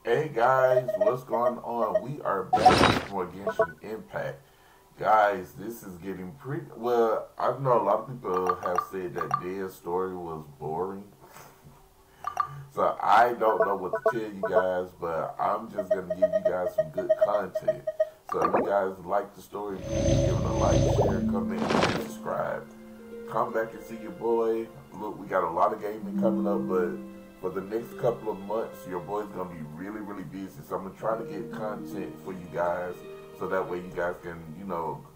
Hey guys, what's going on? We are back for Genshin Impact. Guys, this is getting pretty well. I know a lot of people have said that Dehya's story was boring. So I don't know what to tell you guys, but I'm just gonna give you guys some good content. So if you guys like the story, please give it a like, share, comment, and subscribe. Come back and see your boy. Look, we got a lot of gaming coming up, but for the next couple of months, your boy's gonna be really busy. So I'm gonna try to get content for you guys, so that way you guys can,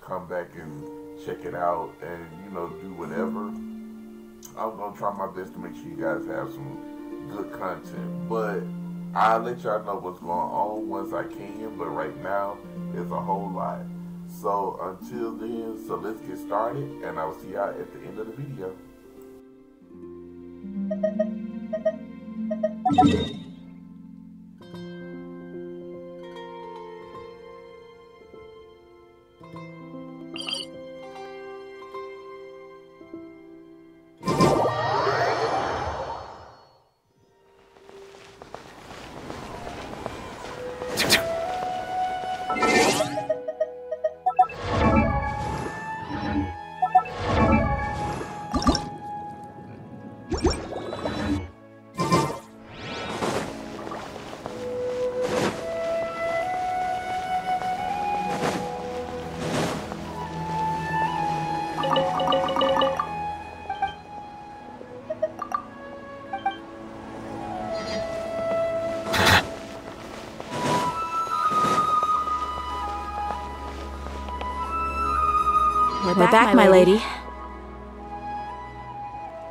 come back and check it out and do whatever. I'm gonna try my best to make sure you guys have some good content, but I'll let y'all know what's going on once I can. But right now, it's a whole lot. So until then, so let's get started, and I'll see y'all at the end of the video. We're back, my lady.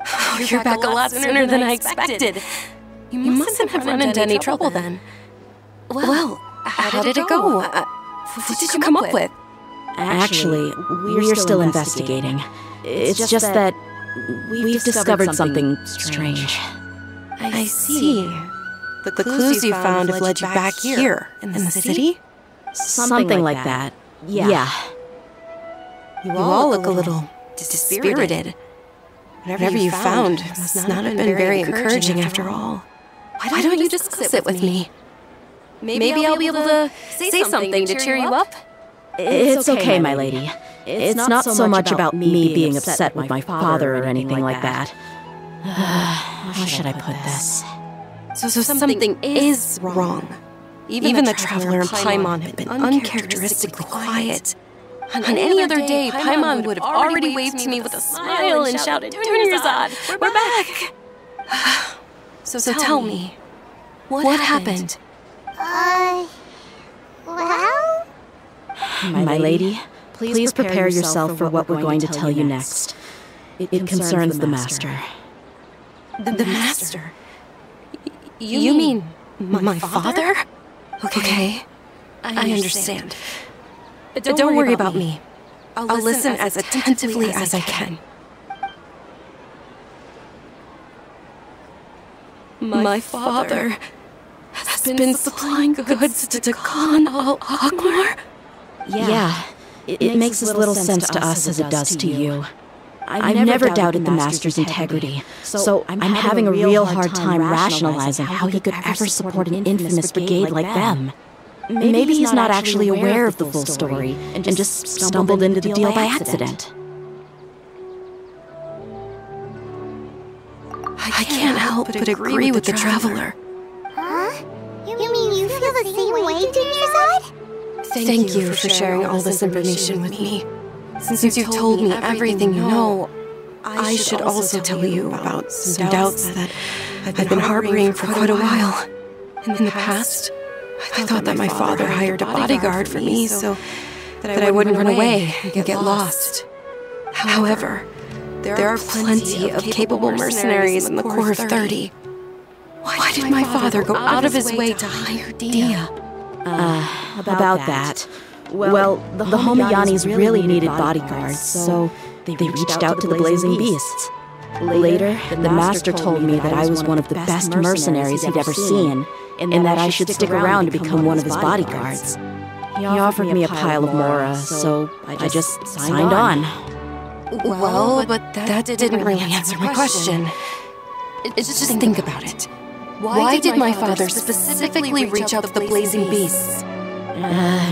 Oh, you're back a lot sooner than I expected. You mustn't have run into any trouble then. Well, how did it go? What did you come up with? Actually, we're still investigating. It's just that we've discovered something strange. I see. The clues you found have led you back here, in the city? Something like that. Yeah. You all look a little dispirited. Whatever you found must not have been very encouraging after all. Why don't you discuss it with me? Maybe I'll be able to say something to cheer you up? It's okay, my lady. It's not so much about me being upset with my father or anything like that. How should I put this? So something is wrong. Even the Traveler and Paimon have been uncharacteristically quiet. On any other day, Paimon would have already waved to me with a smile and shouted, "Tunerzad, we're back!" So tell me, what happened? Well? My lady, please prepare yourself for what we're going to tell you next. It concerns the Master. The Master? You mean my father? Okay, I understand. But don't worry about me. I'll listen as attentively as I can. My father has been supplying goods to Khan al-Akmar? Yeah, it makes as little sense to us as it does to you. I've never doubted the Master's integrity, so I'm having a real hard time rationalizing how he could ever support an infamous brigade like them. Maybe he's not actually aware of the full story and just stumbled into the deal by accident. I can't help but agree with the Traveler. Huh? You mean you feel the same way, Tunerzad? Thank you for sharing all this information with me. Since you've told me everything you know, I should also tell you about some doubts that I've been harboring for quite a while. In the past, I thought that my father hired a bodyguard for me so that I wouldn't run away and get lost. However, there are plenty of capable mercenaries in the Corps of 30. Why did my father go out of his way to hire Dehya? About that. Well, the Homiyanis really needed bodyguards, so they reached out to the Blazing Beasts. Later, the Master told me that I was one of the best mercenaries he'd ever seen, and that I should stick around to become one of his bodyguards. He offered me a pile of Mora, so I just signed on. Well, but that didn't really answer my question. Just think about it. Why did my father specifically reach out to the blazing beasts?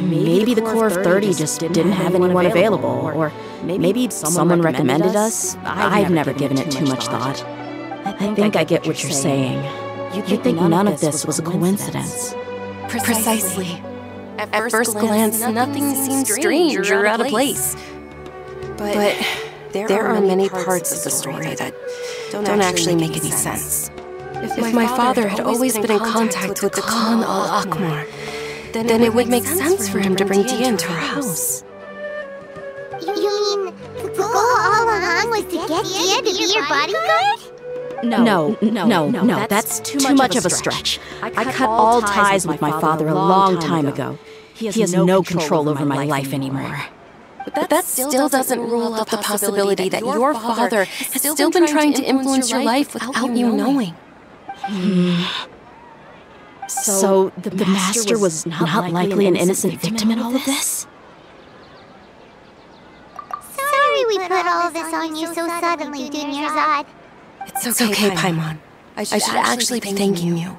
Maybe the Core of 30 just didn't have anyone available, or maybe someone recommended us. I've never given it too much thought. I think I get what you're saying. You'd think none of this was a coincidence. Precisely. At first glance, nothing seems strange or out of place. But there are many parts of the story that don't actually make any sense. If my father had always been in contact with the Khan al-Akmar, then it would make sense for him to bring Dehya into our house. You mean the goal all along was to get Dehya to be your bodyguard? No, that's too much of a stretch. I cut all ties with my father a long time ago. He has no control over my life anymore. But that still doesn't rule out the possibility that your father has still been trying to influence your life without you knowing. So the Master was not likely an innocent victim in all of this? Sorry we put all this on you so suddenly, Dunyarzad. It's okay, Paimon. I should actually be thanking you.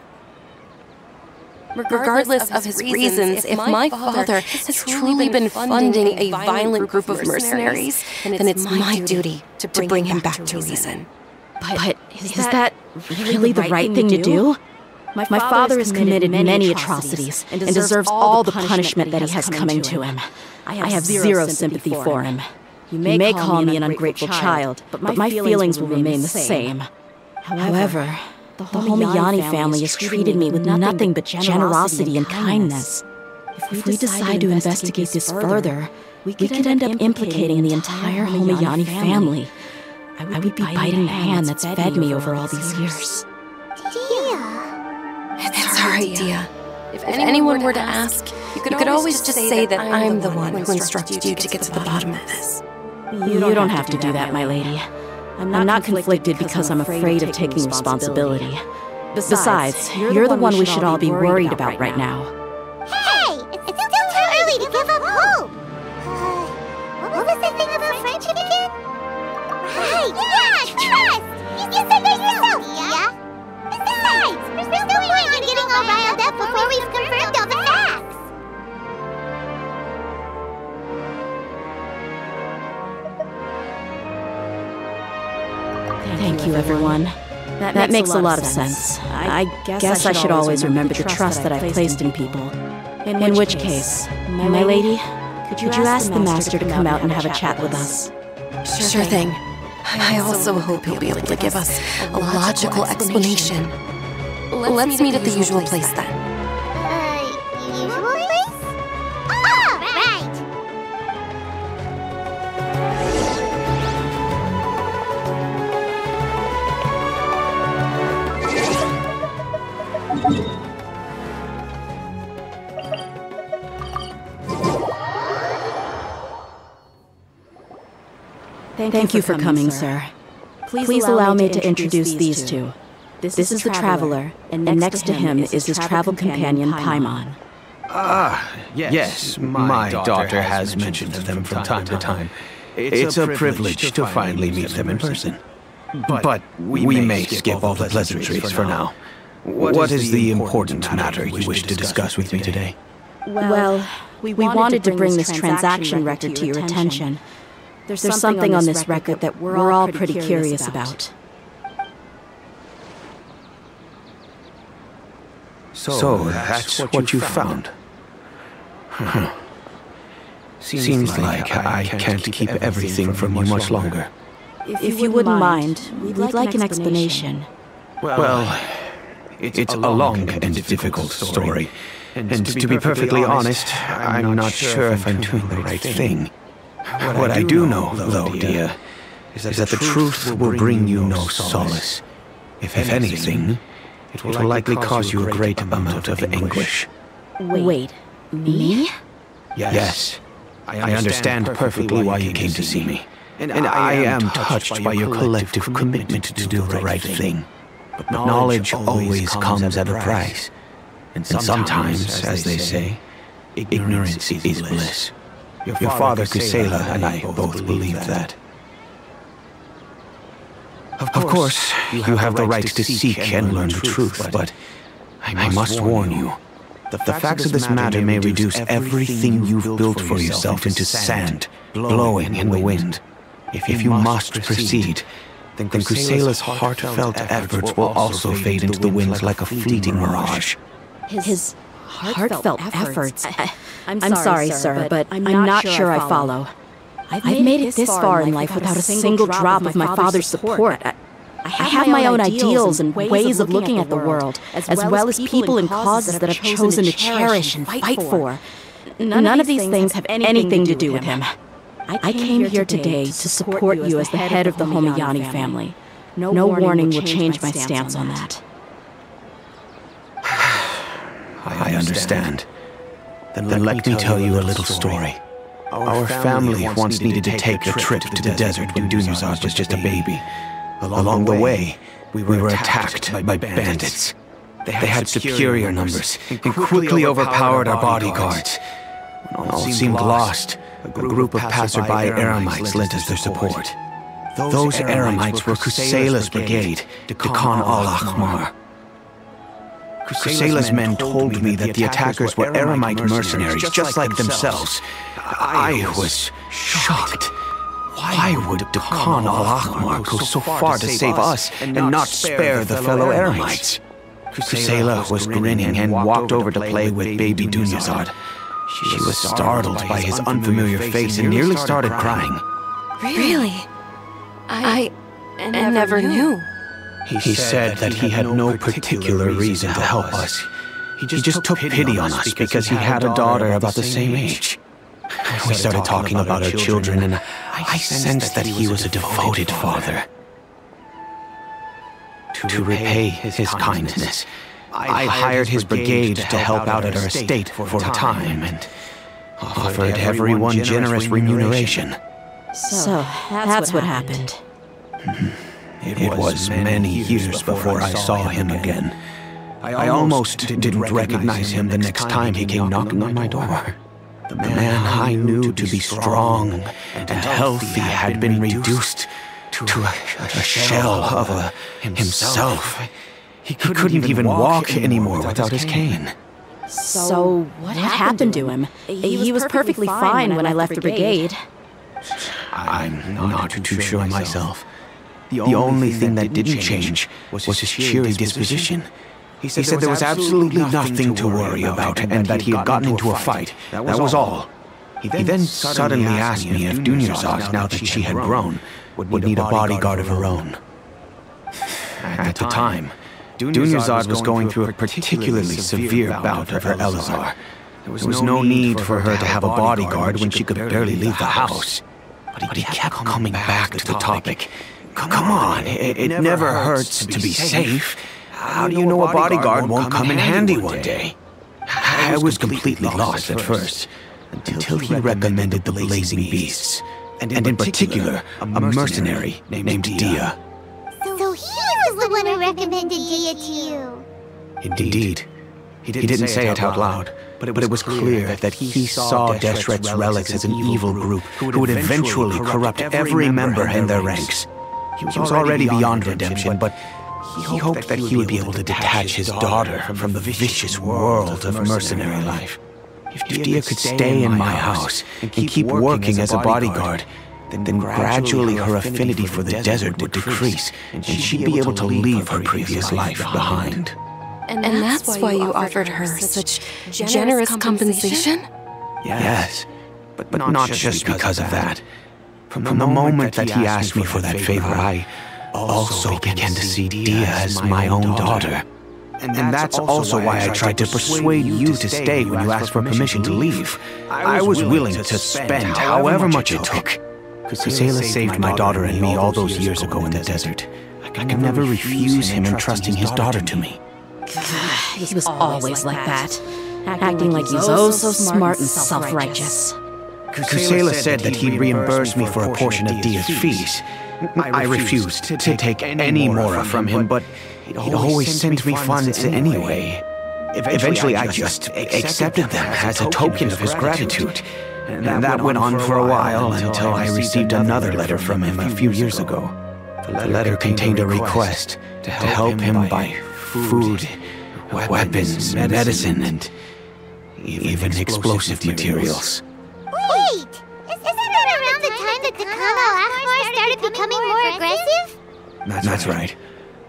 Regardless of his reasons, if my father has truly been funding a violent group of mercenaries, then it's my duty to bring him back to reason. But is that really the right thing to do? My father has committed many atrocities and deserves all the punishment that he has coming to him. I have zero sympathy for him. You may call me an ungrateful child, but my feelings will remain the same. However, the Homiyani family has treated me with nothing but generosity and kindness. If we decide to investigate this further, we could end up implicating the entire Homiyani family. I would be biting the hand that's fed me over all these years. Dehya. It's alright, Dehya. If anyone were to ask, you could always just say that I'm the one who instructed you to get to the bottom of this. You don't have to do that, my lady. I'm not conflicted because I'm afraid of taking responsibility. Besides, you're the one we should all be worried about right now. Hey! It's still too early to give up hope! What was the thing about friendship again? Right! Yeah! Trust! You said that yourself, Dehya! Besides, there's no point in getting all riled up before we've confirmed all the facts! Thank you, everyone. That makes a lot of sense. I guess I should always remember the trust that I've placed in people. In which case, my lady, could you ask the Master to come out and have a chat with us? Sure thing. I also hope he'll be able to give us a logical explanation. Let's meet at the usual place then. Usual place? Oh, right! Thank you for coming, sir. Please allow me to introduce these two. This is the Traveler, and next to him is his travel companion, Paimon. Yes, my daughter has mentioned them from time to time. It's a privilege to finally meet them in person. But we may skip all the pleasantries for now. What is the important matter you wish to discuss with me today? Well, we wanted to bring this transaction record to your attention. There's something on this record that we're all pretty curious about. So that's what you found. Seems like I can't keep everything from you much longer. If you wouldn't mind, we'd like an explanation. Well, it's a long and difficult story. And to be perfectly honest, I'm not sure if I'm doing the right thing. What I do know, though, Dehya, is that the truth will bring you no solace. If anything, it will likely cause you a great amount of anguish. Wait, me? Yes, I understand perfectly why you came to see me. And I am touched by your collective commitment to do the right thing. But knowledge always comes at a price. And sometimes, as they say, ignorance is bliss. Your father, Kusela, and I both believe that. Of course, you have the right to seek and learn the truth, but I must warn you. The facts of this matter may reduce everything you've built for yourself into sand, blowing in the wind. If you must proceed, then Crusela's heartfelt efforts will also fade into the winds like a fleeting mirage. His heartfelt efforts? I'm sorry, sir, but I'm not sure I follow. I've made it this far in life without a single drop of my father's support. I have my own ideals and ways of looking at the world, as well as people and causes that I've chosen to cherish and fight for. None of these things have anything to do with him. I came here today to support you as the head of the Homiyani family. No warning will change my stance on that. I understand. Then let me tell you a little story. Our family once needed to take a trip to the desert when Dunyarzad was just a baby. Along the way, we were attacked by bandits. They had superior numbers and quickly overpowered our bodyguards. When all seemed lost, a group of passerby Eremites lent us their support. Those Eremites were Crusela's brigade, Khan al-Ahmar. Crusela's men told me that the attackers were Eremite mercenaries, just like themselves. I was shocked. Why would Khan al-Ahmar go so far to save us and not spare the fellow Eremites? Crusela was grinning and walked over to play with baby Dunyarzad. She was startled by his unfamiliar face and nearly started crying. Really? I never knew. He said that he had no particular reason to help us. He just took pity on us because he had a daughter about the same age. We started talking about our children, and I sensed that he was a devoted father. To repay his kindness, I hired his brigade to help out at our estate for a time, and offered everyone generous remuneration. So, that's what happened. It was many years before I saw him again. I almost didn't recognize him the next time he came knocking on my door. The man I knew to be strong and healthy had been reduced to a shell of himself. He couldn't even walk anymore without his cane. So, what happened to him? He was perfectly fine when I left the brigade. I'm not too sure myself. The only thing that didn't change was his cheery disposition. He said there was absolutely nothing to worry about and that he had gotten into a fight. That was all. He then suddenly asked me if Dunyarzad, now that she had grown, would need a bodyguard of her own. At the time, Dunyarzad was going through a particularly severe bout of her Elazar. There was no need for her to have a bodyguard when she could barely leave the house. But he kept coming back to the topic. Come on, it never hurts to be safe. How do you know a bodyguard won't come in handy one day? I was completely lost at first, until he recommended the Blazing Beasts, and in particular, a mercenary named Dehya. So he was the one who recommended Dehya to you. Indeed. He didn't say it out loud, but it was clear that he saw Deshret's relics as an evil group who would eventually corrupt every member in their ranks. He was already beyond redemption, but he hoped that he would be able to detach his daughter from the vicious world of mercenary life. If Dehya could stay in my house and keep working as a bodyguard, then gradually her affinity for the desert would decrease, and she'd be able to leave her previous life behind. And that's why you offered her such generous compensation? Yes, but not just because of that. From the moment that he asked me for that favor, I also began to see Dehya as my own daughter. And that's also why I tried to persuade you to stay when you asked for permission to leave. I was willing to spend however much it took. Crusela saved my daughter and me all those years ago in the desert. I could never refuse him entrusting his daughter to me. He was always like that, acting like he's oh so smart and self-righteous. Crusela said that he'd reimburse me for a portion of Dehya's fees. I refused to take any more from him, but he'd always send me funds anyway. Eventually, I just accepted them as a token of his gratitude. And that went on for a while until I received another letter from him a few years ago. The letter contained a request to help him buy food, weapons, medicine, and even explosive materials. Wait! Isn't that around the time that the Kama started becoming more aggressive? That's right.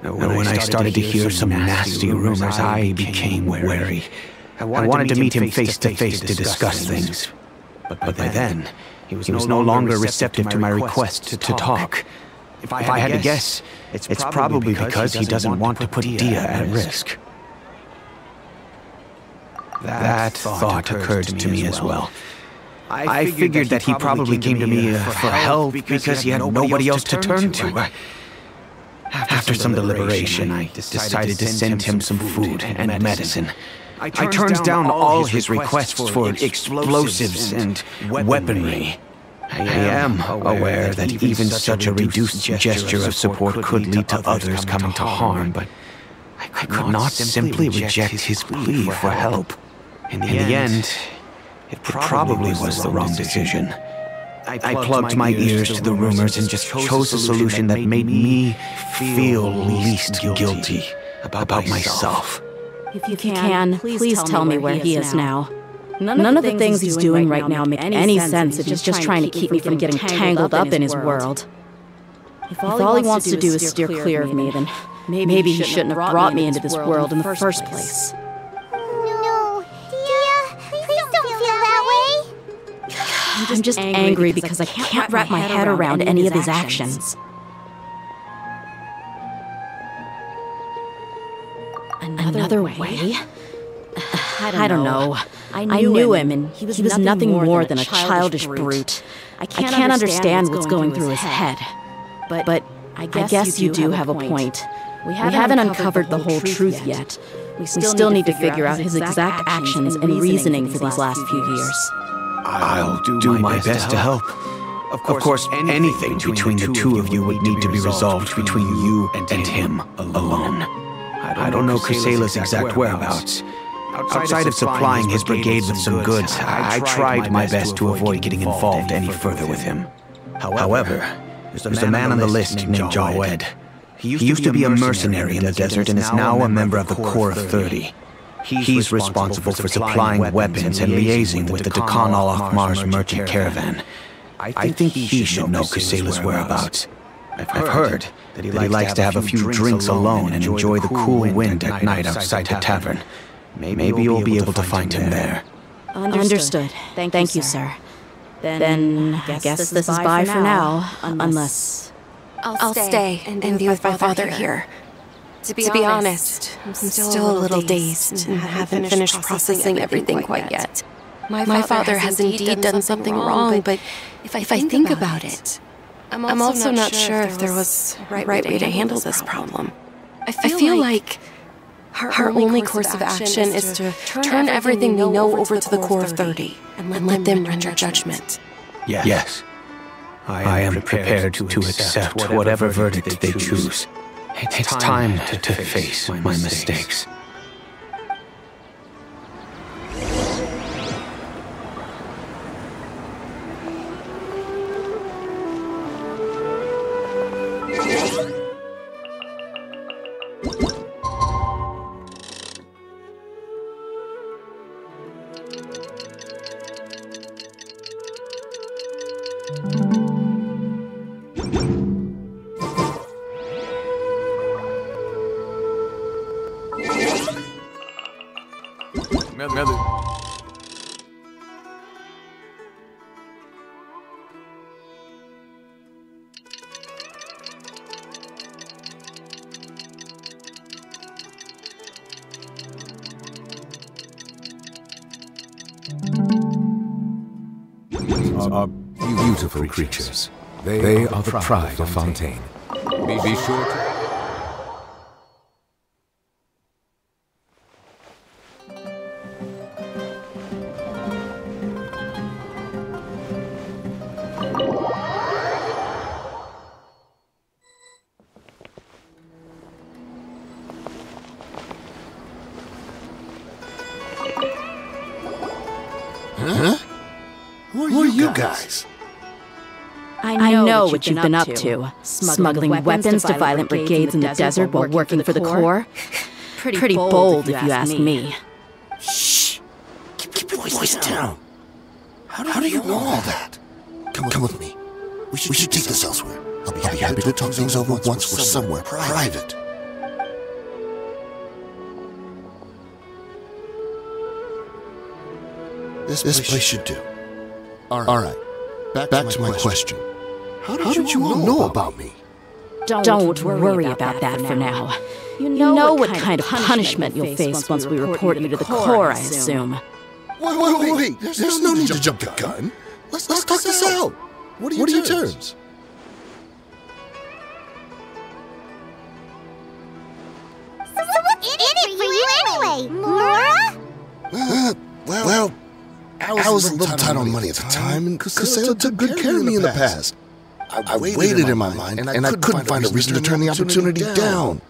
When I started to hear some nasty rumors, I became wary. I wanted to meet him face to face to discuss things. But by then, he was no longer receptive to my request to talk. If I had to guess, it's probably because he doesn't want to put Dehya at risk. That thought occurred to me as well. I figured that he probably came to me for help because he had nobody else to turn to. After some deliberation, I decided to send him some food and medicine. I turned down all his requests for explosives and weaponry. I am aware that even such a reduced gesture of support could lead to others coming to harm, but I could not simply reject his plea for help. In the end, it probably was the wrong decision. I plugged my ears to the rumors and just chose a solution that made me feel least guilty about myself. If you can, please tell me where he is now. None of the things he's doing right now make any sense if he's just trying to keep me from getting tangled up in his world. If all he wants to do is steer clear of me, then maybe he shouldn't have brought me into this world in the first place. No, Dehya, please don't feel that way. I'm just angry because I can't wrap my head around any of his actions. Another way? I don't know. I knew him, and he was nothing more than a childish brute. I can't understand what's going through his head. But I guess you do have a point. We haven't uncovered the whole truth yet. We still need to figure out his exact actions and reasoning for these last few years. I'll do my best to help. Of course, anything between the two of you would need to be resolved between you and him alone. I don't know Chrysela's exact whereabouts. Outside of supplying his brigade with some goods, I tried my best to avoid getting involved any further with him. However, there's a man on the list named Jawed. He used to be a mercenary in the desert and is now a member of the Corps of 30. He's responsible for supplying weapons and liaising with the Dakan al-Ahmar's merchant caravan. I think he should know Chrysela's whereabouts. I've heard that he likes to have a few drinks alone and enjoy the cool wind at night outside the tavern. Maybe you'll be able to find him there. Understood. Thank you, sir. Then I guess this is bye for now, unless... I'll stay and be with my father here. To be honest, I'm still a little dazed and haven't finished processing everything quite yet. My father has indeed done something wrong, but if I think about it, I'm also not sure if there was a right way to handle this problem. I feel like her only course of action is to turn everything we know over to the Corps of 30 and let them render judgment. Yes. I am prepared to accept whatever verdict they choose. It's time to face my mistakes. Are beautiful creatures. They are the pride of Fontaine. Be sure to... Huh? Who are you guys? I know what you've been up to. Smuggling weapons to violent brigades in the desert while working for the Corps. Pretty bold, if you ask me. Shh! Keep your voice down. How do you know all that? Come with me. We should take this elsewhere. I'll be happy to talk things over once we're somewhere private. This place should do. Alright. Back to my question. How did you all know about me? Don't worry about that for now. You know what kind of punishment you'll face once we report you to the Corps, I assume. Wait. There's no need to jump the gun. Let's talk this out. What are your terms? So what's in it for you anyway, Mora? Well, I was a little tight on money at the time, and Kennilo took good care of me in the past. I waited in my mind, and I couldn't find a reason to turn the opportunity down.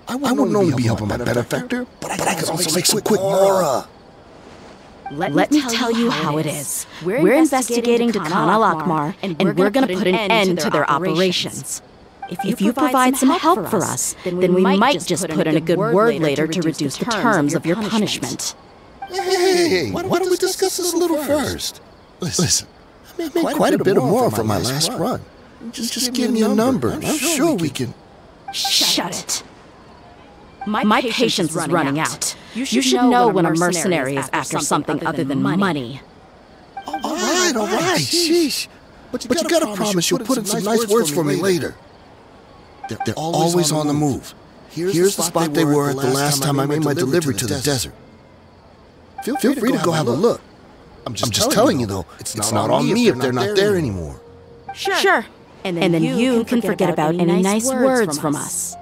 I wouldn't only be helping my benefactor, but I could also make some quick Mora. Let me tell you how it is. We're investigating Dehya Lakmar, and we're going to put an end to their operations. If you provide some help for us, then we might just put in a good word later to reduce the terms of your punishment. Hey, why don't we discuss this a little first? Listen, I made quite a bit of Mora from my last run. Just give me a number. I'm sure we can... Shut it. My patience is running out. You should know when a mercenary is after something other than money. All right, sheesh. But you gotta promise you'll put in some nice words for me later. They're always on the move. Here's the spot they were at the last time I made my delivery to the desert. Feel free to go have a look. I'm just telling you, though, it's not on me if they're not there anymore. Sure. And then you can forget about any nice words from us.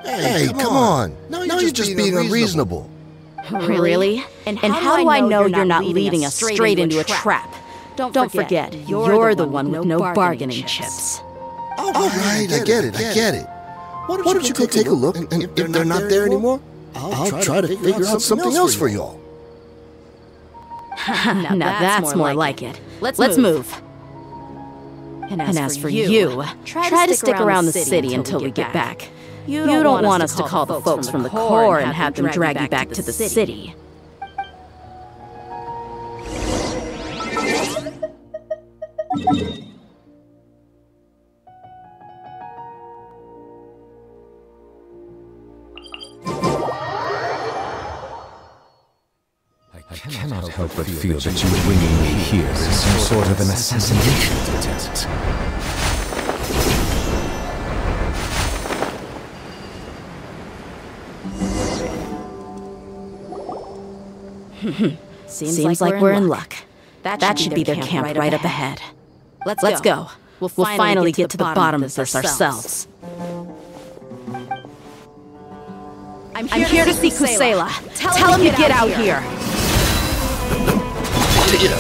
Hey, come on. Now you're just being unreasonable. Really? And how do I know you're not leading us straight into a trap? Don't forget, you're the one with no bargaining chips. All right, I get it. Why don't you go take a look, and if they're not there anymore, I'll try to figure out something else for y'all. Now that's more like it. Let's move. And as for you, try to stick around the city until we get back. You don't want us to call the folks from the Corps and have them drag you back to the city. I cannot help but feel that you bringing me here is some sort of an assassination attempt. Seems like we're in luck. That should be their camp right up ahead. Let's go. We'll finally get to the bottom of this ourselves. I'm here to see Kusela. Tell him to get out here. Dehya,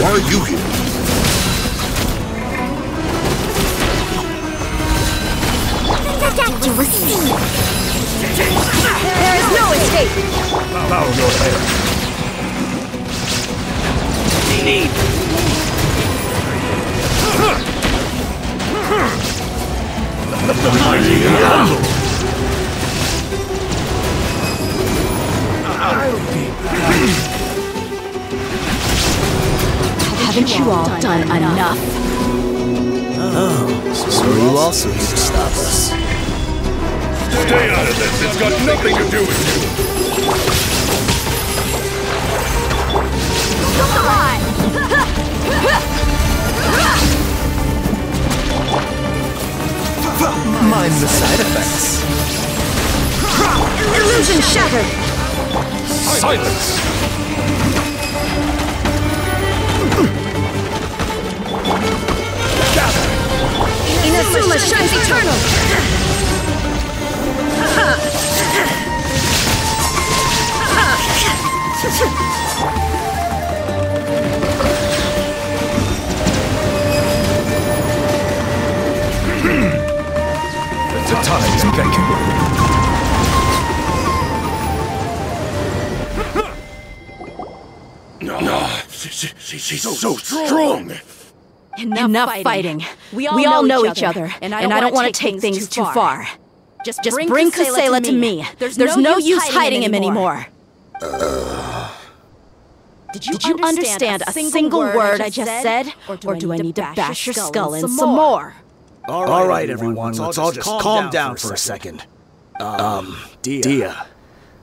why are you here? That you will see. There is no escape. Bow your head. Need. Haven't you all done enough? Oh, so you also here to stop us. Stay out of this! It's got nothing to do with you! Come on! Mind the side effects. Illusion shattered! Silence! Inazuma shines eternal! The time is beckoning. She's so strong! Enough fighting. We all know each other, and I don't want to take things too far. Just bring Kusela to me. There's no use hiding him anymore. Did you understand a single word I just said? Or do I need to bash your skull in some more? All right, everyone, let's all just calm down for a second. Dehya,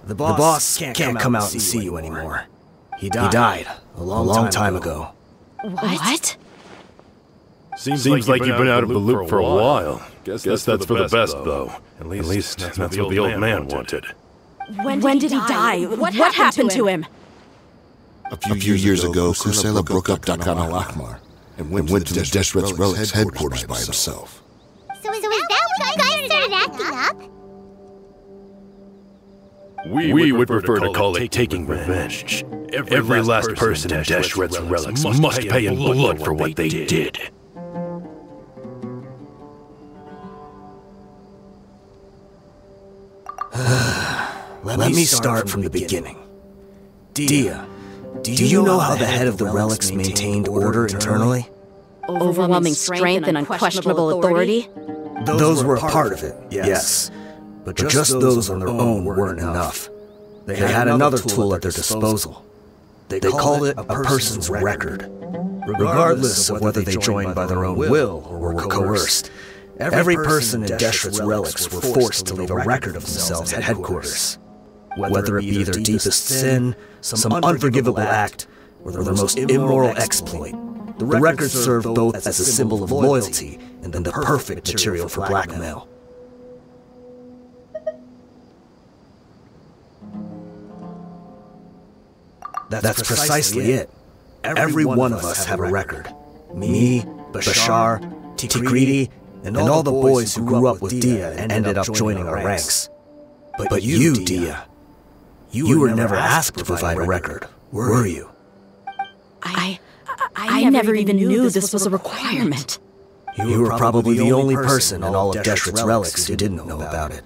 the boss can't come out and see you anymore. He died a long time ago. What? Seems like you've been out of the loop for a while. Guess that's for the best, though. At least that's what the old man wanted. When did he die? What happened to him? A few years ago, Kusela broke up Dakan al-Ahmar and went to the Deshret's Relics headquarters by himself. So is that when you guys started acting up? We would prefer to call it taking revenge. Every last person in Deshret's Relics must pay in blood for what they did. Let me start from the beginning. Dehya, do you know how the head of the relics maintained order internally? Overwhelming strength and unquestionable authority? Those were a part of it, yes. But just those on their own weren't enough. They had another tool at their disposal. They called it a person's record. Regardless of whether they joined by their own will or were coerced, every person in Deshret's relics were forced to leave a record of themselves at headquarters. Whether it be their deepest sin, some unforgivable act, or their most immoral exploit, the record served both as a symbol of loyalty and the perfect material for blackmail. That's precisely it. Every one of us have a record. Me, Bashar, Tikriti, and all the boys who grew up with Dehya and ended up joining our ranks. But you, Dehya, you were never asked to provide a record, were you? I never even knew this was a requirement. You were probably the only person in all of Deshret's relics who didn't know about it.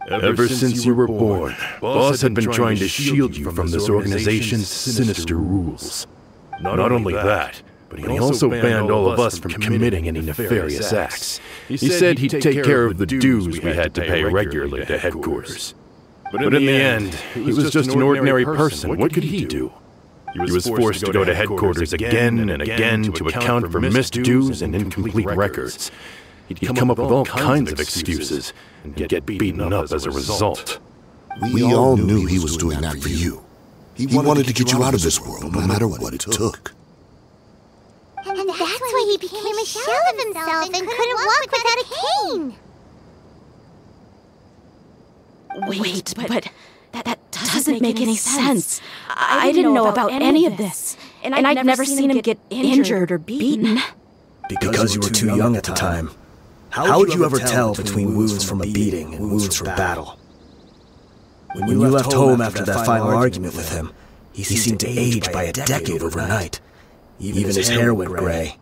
Ever since you were born, Boss had been trying to shield you from this organization's sinister rules. Not only that, but he also banned all of us from committing any nefarious acts. He said he'd take care of the dues we had to pay regularly to headquarters. But in the end, he was just an ordinary person. What could he do? He was forced to go to headquarters again and again to account for missed dues and incomplete records. He'd come up with all kinds of excuses and get beaten up as a result. We all knew he was doing that for you. He wanted to get you out of this world, no matter what it took. And that's why he became a shell of himself and couldn't walk without a cane. Wait, but that doesn't make any sense. I didn't know about any of this. And I'd never seen him get injured or beaten. Because you were too young at the time. How would you ever tell between wounds from a beating and wounds from battle? When you left home after that final argument with him, he seemed to age by a decade overnight. Even his hair went gray.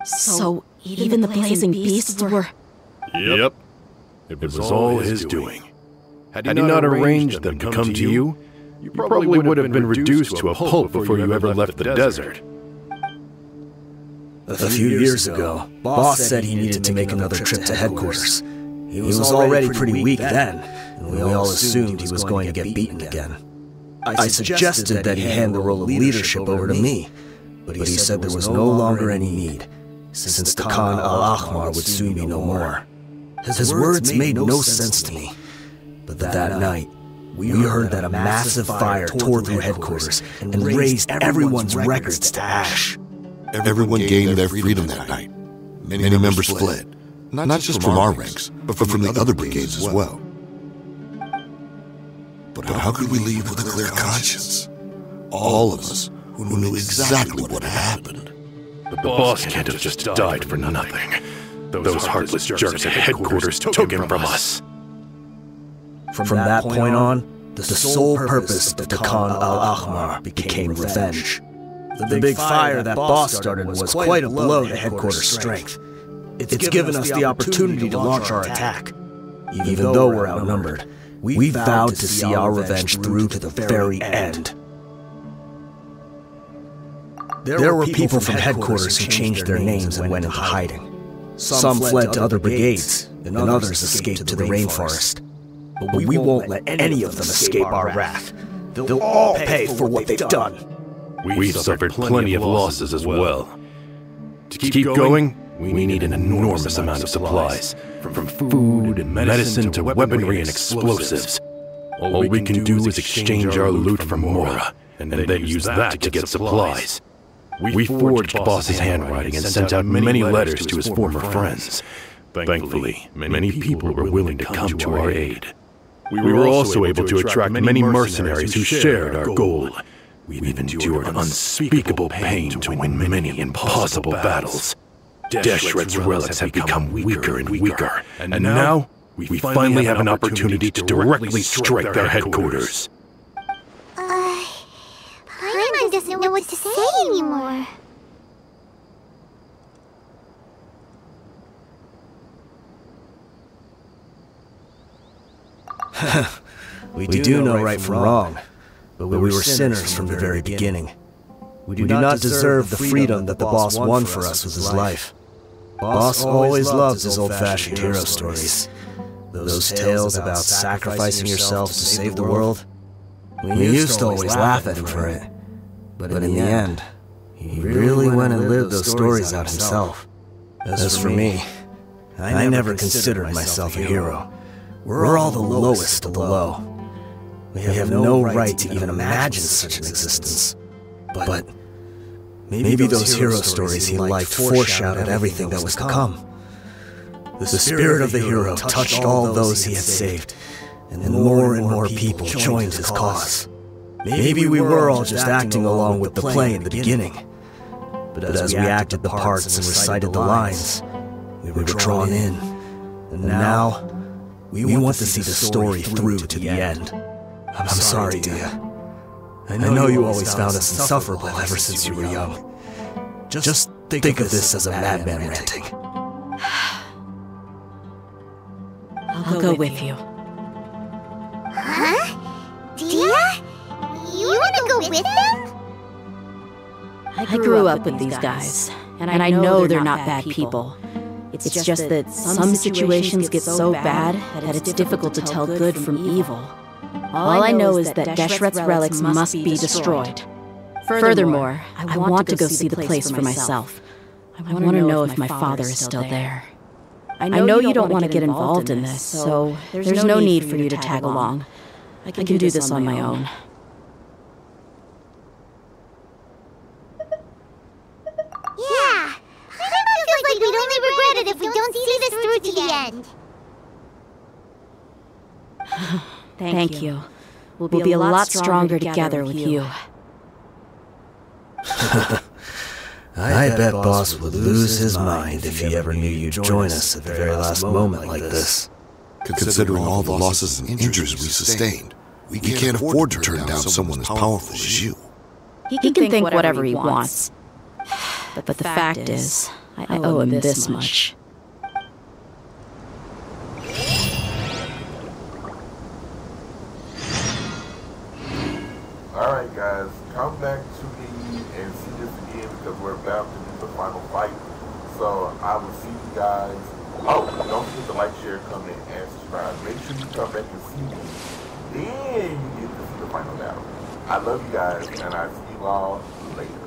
So even the blazing beasts were... Yep. It was all his doing. Had he not arranged them to come to you, you probably would have been reduced to a pulp before you ever left the desert. A few years ago, Boss said he needed to make another trip to headquarters. He was already pretty weak then, and we all assumed he was going to get beaten again. I suggested that he hand the role of leadership over to me, but he said there was no longer any need, since Dakan al-Ahmar would soon be no more. His words made no sense to me, but that night, we heard that a massive fire tore through headquarters and razed everyone's records to ash. Everyone gained their freedom that night. Many members fled, not just from our ranks, but from the other brigades as well. But how could we leave with a clear conscience? All of us who knew exactly what had happened. The boss can't have just died for nothing. Those heartless jerks at headquarters took him from us. From that point on, the sole purpose of Dakan al-Ahmar became revenge. The big fire that Boss started was quite a blow to headquarters' strength. It's given us the opportunity to launch our attack. Even though we're outnumbered, we vowed to see our revenge through to the very end. There were people from headquarters who changed their names and went into hiding. Some fled to other brigades, and others escaped to the rainforest. But we won't let any of them escape our wrath. They'll all pay for what they've done. We've suffered plenty of losses as well. To keep going, we need an enormous amount of supplies, from food and medicine to weaponry and explosives. All we can do is exchange our loot from Mora, and then use that to get supplies. We forged Boss's handwriting and sent out many letters to his former friends. Thankfully, many people were willing to come to our aid. We were also able to attract many mercenaries who shared our goal. We've endured unspeakable pain to win many impossible battles. Deshret's relics have become weaker and weaker, and now we finally have an opportunity to directly strike their headquarters. Paimon doesn't know what to say anymore. We do know right from wrong, but we were sinners from the very beginning. We do not deserve the freedom that the boss won for us with his life. Boss always loves his old-fashioned hero stories. Those tales about sacrificing yourself to save the world. We used to always laugh at him for it. But in the end, he really went and lived those stories out himself. As for me, I never considered myself a hero. We're all the lowest of the low. We have no right to even imagine such an existence. But maybe those hero stories he liked foreshadowed everything that was to come. The spirit of the hero touched all those he had saved, and more people joined his cause. Maybe we were all just acting along with the play in the beginning. But as we acted the parts and recited the lines, we were drawn in. And now, we want to see the story through to the end. I'm sorry, Dehya. I know you always found us insufferable ever since you were young. Just think of this as a madman ranting. I'll go with you. Huh? Dehya? You wanna go with them? I grew up with these guys, and I know they're not bad people. It's just that some situations get so bad that it's difficult to tell good from evil. All I know is that Deshret's relics must be destroyed. Furthermore, I want to go see the place for myself. I want to know if my father is still there. I know you don't want to get involved in this, so there's no need for you to tag along. I can do this on my own. Yeah. Paimon feels like we'd only regret it if we don't see this through to the end. Thank you. We'll be a lot stronger together with you. I bet Boss would lose his mind if he ever knew you'd join us at the very last moment like this. Considering all the losses and injuries we sustained, we can't afford to turn down someone as powerful as you. He can think whatever he wants. But the fact is, I owe him this much. Alright guys, come back to me and see this again because we're about to do the final fight. So I will see you guys. Oh, don't forget to like, share, comment, and subscribe. Make sure you come back and see me. Then you get to see the final battle. I love you guys and I see you all later.